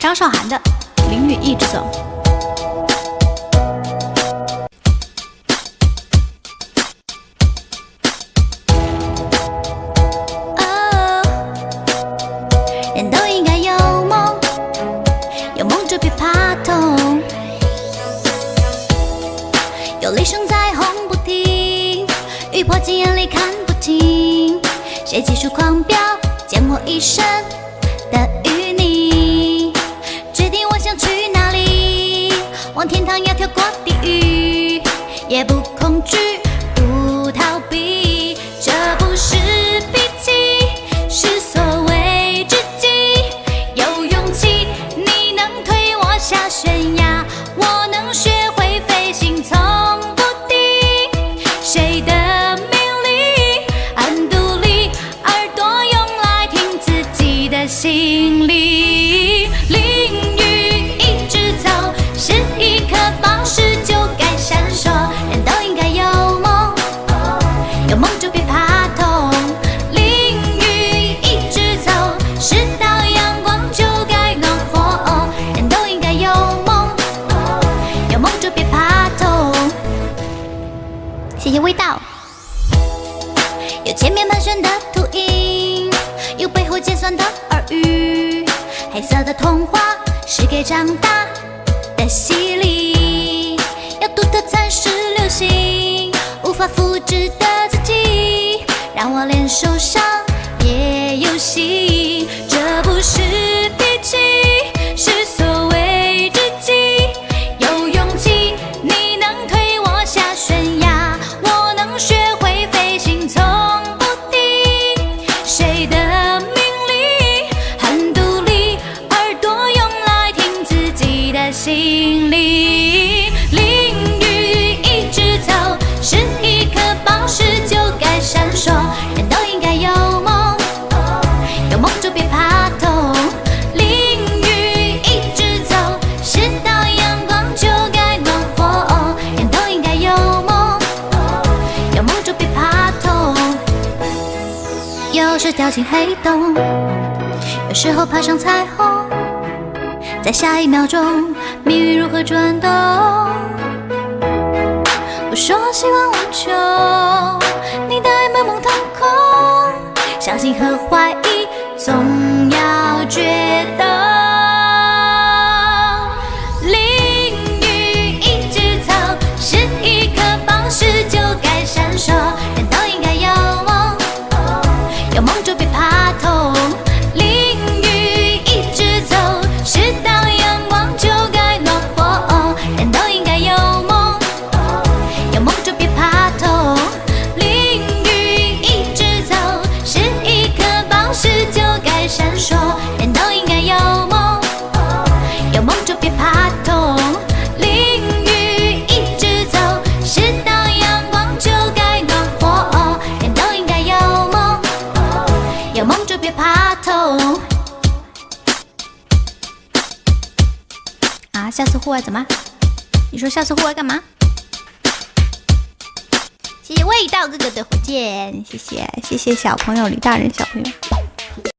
张韶涵的《淋雨一直走》。人都应该有梦，有梦就别怕痛。有雷声在轰不停，雨泼进眼里看不清。谁技术狂飙，溅我一身的淤泥。决定我想去哪里，往天堂要跳过地狱，也不恐惧，不逃避。这不是脾气，是所谓知己。有勇气，你能推我下悬崖，我能学会飞行，从不敌谁的命令。很独立，耳朵用来听自己的心里。淋雨一直走，是一颗宝石就该闪烁。人都应该有梦，有梦就别怕痛。淋雨一直走，是道阳光就该暖和。人都应该有梦，有梦就别怕痛。谢谢味道。有前面盘旋的秃鹰，有背后尖酸的耳语。黑色的童话是给长大的洗礼，要独特才是流行，无法复制的自己，让我连受伤也有戏。这不是脾气，是所谓知己。有勇气，你能推我下悬崖，我能学会飞行，从不敌谁的命令。很独立，耳朵用来听自己的心里。淋雨一直走，是一颗宝石就该闪烁。人都应该有梦，有梦就别怕痛。淋雨一直走，是道阳光就该暖和。人都应该有梦，有梦就别怕痛。有时掉进黑洞，有时候爬上彩虹，在下一秒钟，命运如何转动？我说希望无穷，你的爱美梦腾空，相信和怀疑总要决斗。淋雨一直走，是一颗宝石就该闪烁。人都应该有梦，有梦就别怕痛。淋雨一直走，是道阳光就该暖和。人都应该有梦，有梦就别怕痛。淋雨一直走，是一颗宝石就该闪烁。人都应该有梦，有梦就别怕痛。淋雨一直走，是道阳光就该暖和。人都应该有梦，有梦就别怕痛。啊，下次户外怎么？你说下次户外干嘛？谢谢味道哥哥的火箭，谢谢小朋友李大人小朋友。